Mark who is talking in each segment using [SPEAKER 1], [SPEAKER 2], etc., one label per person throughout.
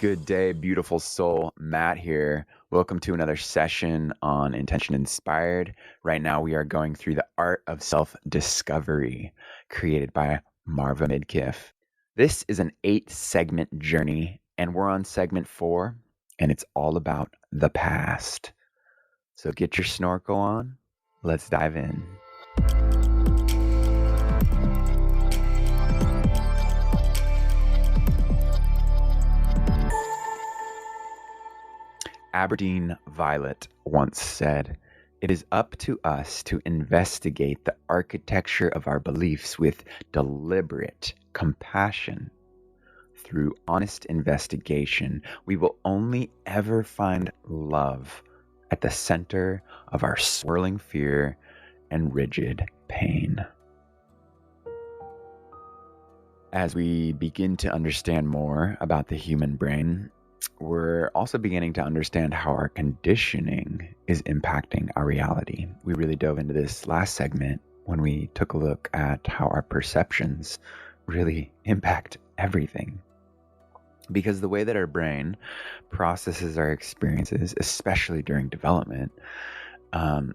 [SPEAKER 1] Good day, beautiful soul. Matt here. Welcome to another session on Intention Inspired. Right now, we are going through the Art of SelfDiscovery, created by Marva Midkiff. This is an 8-segment journey, and we're on segment 4, and it's all about the past. So get your snorkel on. Let's dive in. Aberdeen Violet once said, "It is up to us to investigate the architecture of our beliefs with deliberate compassion. Through honest investigation, we will only ever find love at the center of our swirling fear and rigid pain." As we begin to understand more about the human brain, we're also beginning to understand how our conditioning is impacting our reality. We really dove into this last segment when we took a look at how our perceptions really impact everything. Because the way that our brain processes our experiences, especially during development,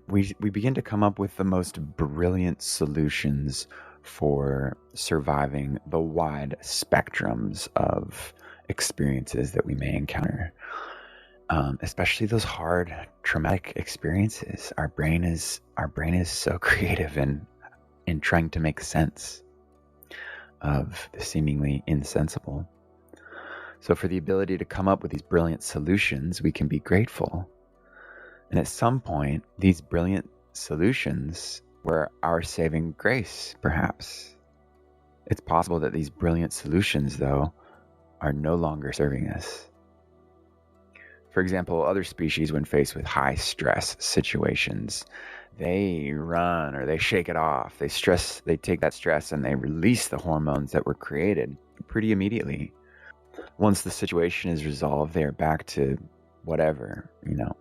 [SPEAKER 1] we begin to come up with the most brilliant solutions for surviving the wide spectrums of experiences that we may encounter, especially those hard, traumatic experiences. Our brain is so creative in trying to make sense of the seemingly insensible. So for the ability to come up with these brilliant solutions, we can be grateful. And at some point, these brilliant solutions were our saving grace, perhaps. It's possible that these brilliant solutions, though, are no longer serving us. For example, other species, when faced with high stress situations, they run or they shake it off. They take that stress and they release the hormones that were created pretty immediately. Once the situation is resolved, they're back to whatever,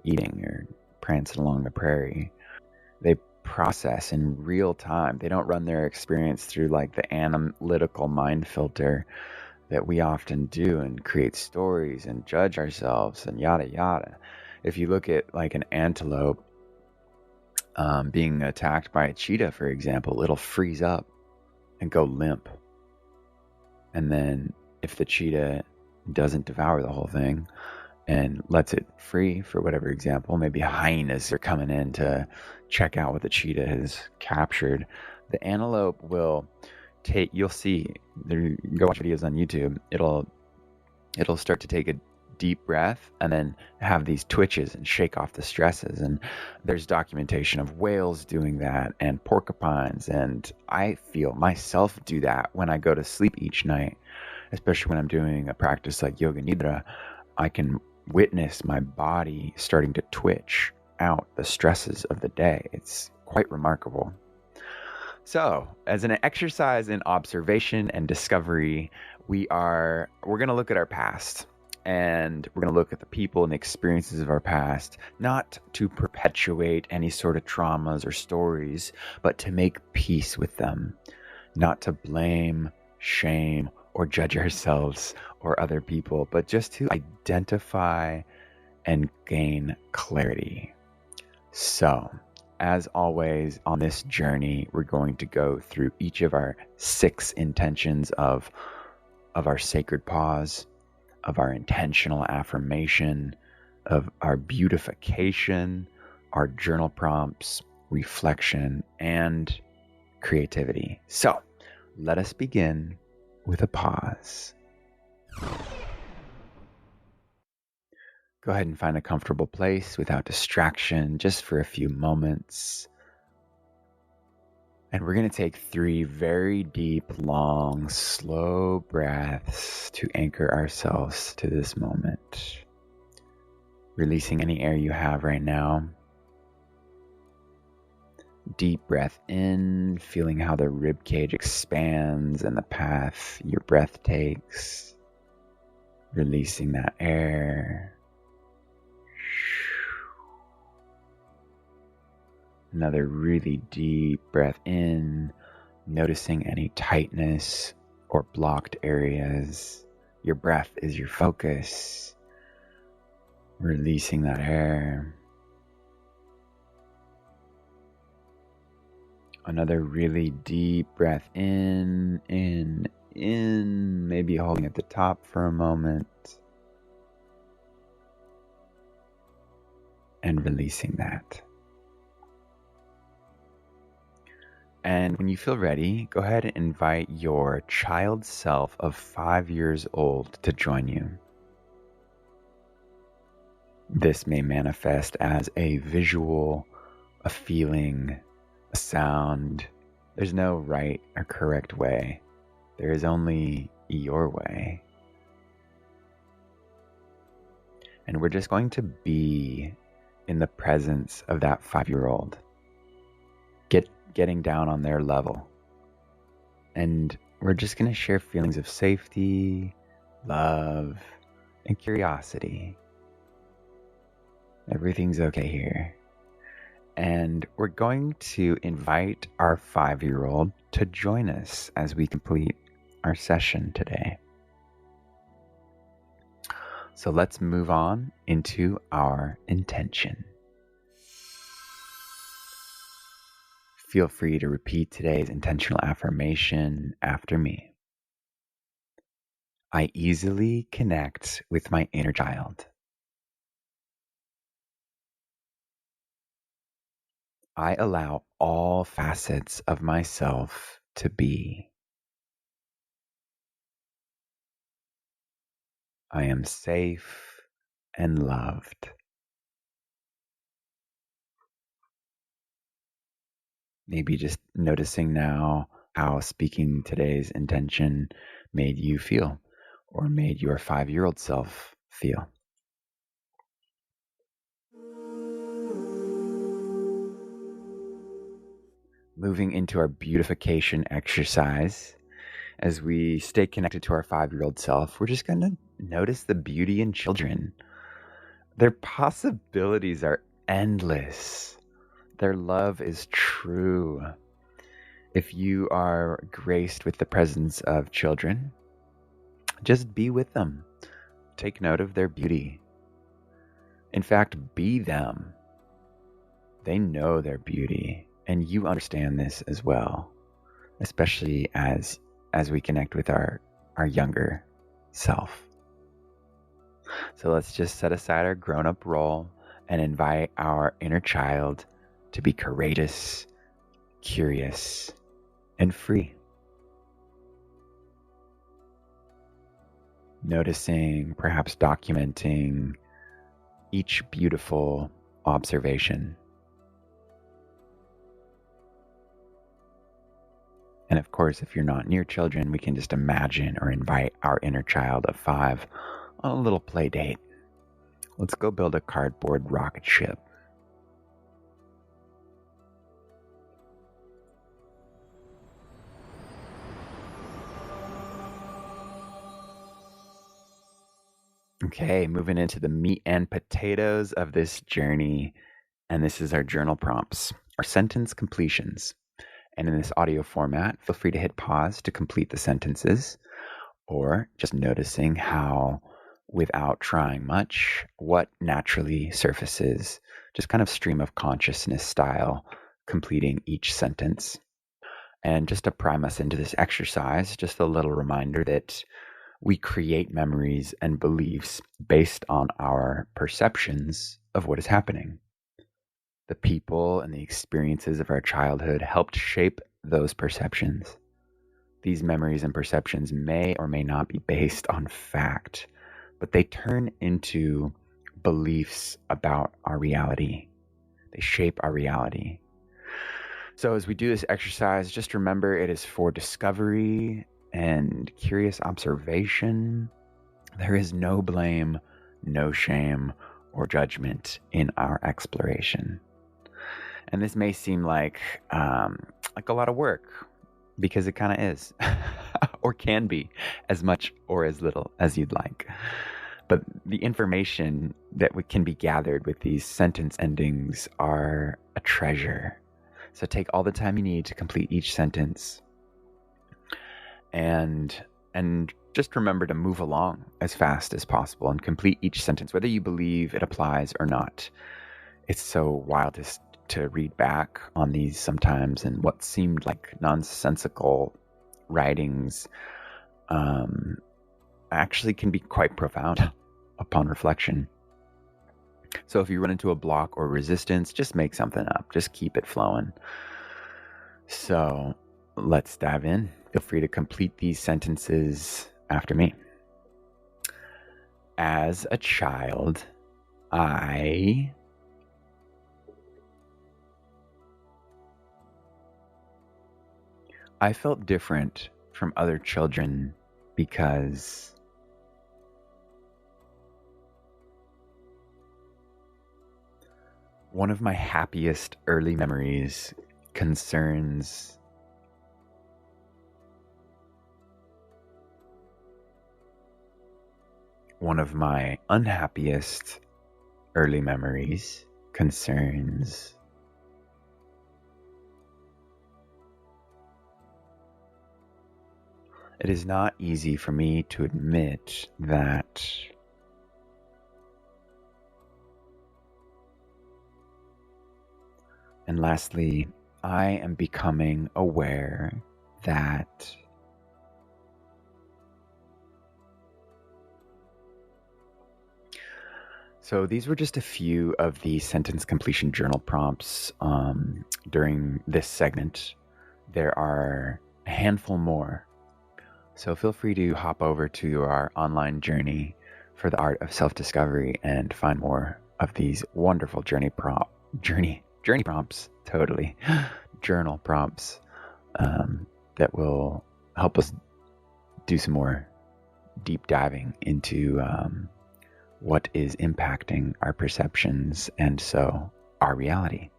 [SPEAKER 1] eating or prancing along the prairie. They process in real time. They don't run their experience through like the analytical mind filter that we often do and create stories and judge ourselves and yada yada. If you look at like an antelope being attacked by a cheetah, for example, it'll freeze up and go limp. And then if the cheetah doesn't devour the whole thing and lets it free, for whatever example, maybe hyenas are coming in to check out what the cheetah has captured, the antelope will you'll see, go watch videos on YouTube, it'll start to take a deep breath and then have these twitches and shake off the stresses. And there's documentation of whales doing that and porcupines, and I feel myself do that when I go to sleep each night, especially when I'm doing a practice like yoga nidra. I can witness my body starting to twitch out the stresses of the day. It's quite remarkable. So, as an exercise in observation and discovery, we're going to look at our past, and we're going to look at the people and experiences of our past, not to perpetuate any sort of traumas or stories, but to make peace with them, not to blame, shame, or judge ourselves or other people, but just to identify and gain clarity. So, as always, on this journey, we're going to go through each of our 6 intentions of our sacred pause, of our intentional affirmation, of our beautification, our journal prompts, reflection, and creativity. So, let us begin with a pause. Go ahead and find a comfortable place without distraction, just for a few moments. And we're going to take 3 very deep, long, slow breaths to anchor ourselves to this moment. Releasing any air you have right now. Deep breath in, feeling how the rib cage expands and the path your breath takes. Releasing that air. Another really deep breath in, noticing any tightness or blocked areas. Your breath is your focus. Releasing that air. Another really deep breath in, maybe holding at the top for a moment. And releasing that. And when you feel ready, go ahead and invite your child self of 5 years old to join you. This may manifest as a visual, a feeling, a sound. There's no right or correct way. There is only your way. And we're just going to be in the presence of that 5-year-old. Getting down on their level. And we're just going to share feelings of safety, love, and curiosity. Everything's okay here. And we're going to invite our 5-year-old to join us as we complete our session today. So let's move on into our intention. Feel free to repeat today's intentional affirmation after me. I easily connect with my inner child. I allow all facets of myself to be. I am safe and loved. Maybe just noticing now how speaking today's intention made you feel or made your 5-year-old self feel. Moving into our beautification exercise, as we stay connected to our 5-year-old self, we're just going to notice the beauty in children. Their possibilities are endless. Their love is true. If you are graced with the presence of children, just be with them. Take note of their beauty. In fact, be them. They know their beauty, and you understand this as well, especially as we connect with our younger self. So let's just set aside our grown-up role and invite our inner child to be courageous, curious, and free. Noticing, perhaps documenting each beautiful observation. And of course, if you're not near children, we can just imagine or invite our inner child of 5 on a little play date. Let's go build a cardboard rocket ship. Okay, moving into the meat and potatoes of this journey. And this is our journal prompts, our sentence completions. And in this audio format, feel free to hit pause to complete the sentences, or just noticing how, without trying much, what naturally surfaces, just kind of stream of consciousness style, completing each sentence. And just to prime us into this exercise, just a little reminder that we create memories and beliefs based on our perceptions of what is happening. The people and the experiences of our childhood helped shape those perceptions. These memories and perceptions may or may not be based on fact, but they turn into beliefs about our reality. They shape our reality. So as we do this exercise, just remember it is for discovery and curious observation. There is no blame, no shame, or judgment in our exploration. And this may seem like a lot of work, because it kind of is, or can be, as much or as little as you'd like. But the information that can be gathered with these sentence endings are a treasure. So take all the time you need to complete each sentence, and Just remember to move along as fast as possible and complete each sentence, whether you believe it applies or not. It's so wild to read back on these sometimes, and what seemed like nonsensical writings actually can be quite profound upon reflection. So if you run into a block or resistance, just make something up. Just keep it flowing. So let's dive in. Feel free to complete these sentences after me. As a child, I felt different from other children because one of my happiest early memories concerns one of my unhappiest early memories concerns it is not easy for me to admit that and lastly, I am becoming aware that so these were just a few of the sentence completion journal prompts during this segment. There are a handful more. So feel free to hop over to our online journey for the Art of SelfDiscovery and find more of these wonderful journey prompts, journal prompts that will help us do some more deep diving into what is impacting our perceptions and so our reality.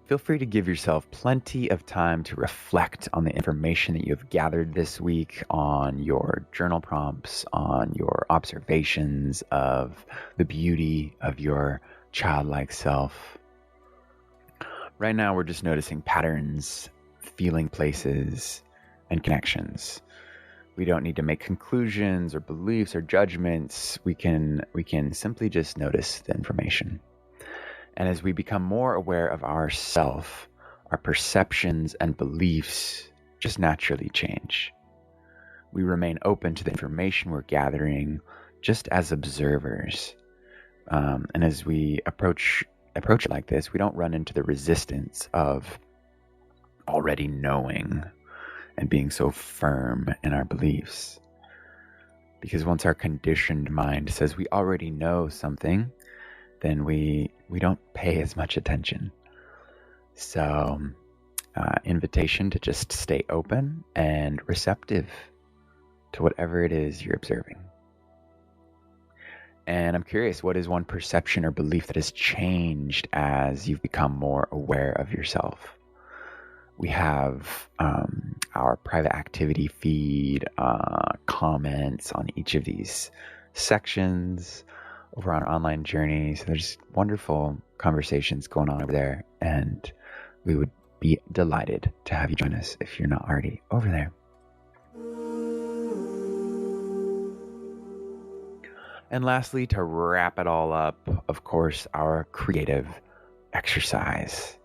[SPEAKER 1] Feel free to give yourself plenty of time to reflect on the information that you have gathered this week, on your journal prompts, on your observations of the beauty of your childlike self. Right now, we're just noticing patterns, feeling places, and connections. We don't need to make conclusions or beliefs or judgments. We can simply just notice the information. And as we become more aware of ourself, our perceptions and beliefs just naturally change. We remain open to the information we're gathering just as observers. And as we approach it like this, we don't run into the resistance of already knowing and being so firm in our beliefs. Because once our conditioned mind says we already know something, then we don't pay as much attention. So, invitation to just stay open and receptive to whatever it is you're observing. And I'm curious, what is one perception or belief that has changed as you've become more aware of yourself? We have our private activity feed, comments on each of these sections over on our online journey. So there's wonderful conversations going on over there, and we would be delighted to have you join us if you're not already over there. And lastly, to wrap it all up, of course, our creative exercise.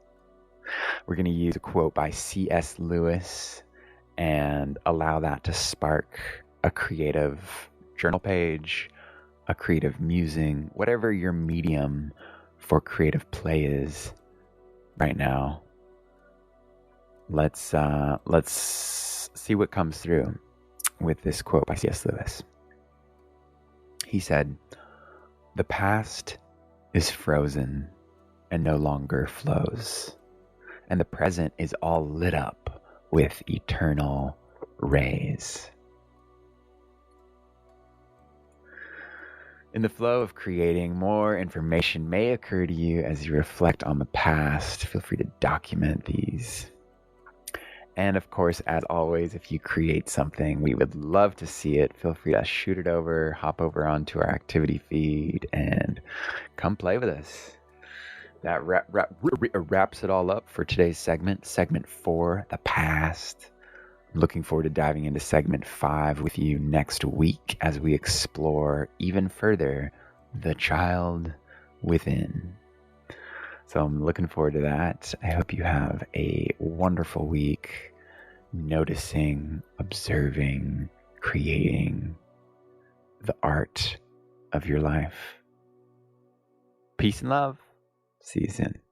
[SPEAKER 1] We're going to use a quote by C.S. Lewis and allow that to spark a creative journal page, a creative musing, whatever your medium for creative play is right now. Let's see what comes through with this quote by C.S. Lewis. He said, "The past is frozen and no longer flows, and the present is all lit up with eternal rays." In the flow of creating, more information may occur to you as you reflect on the past. Feel free to document these. And of course, as always, if you create something, we would love to see it. Feel free to shoot it over, hop over onto our activity feed, and come play with us. that wraps it all up for today's segment 4, the past. I'm looking forward to diving into segment 5 with you next week as we explore even further the child within. So I'm looking forward to that. I hope you have a wonderful week, noticing, observing, creating the art of your life. Peace and love. See you soon.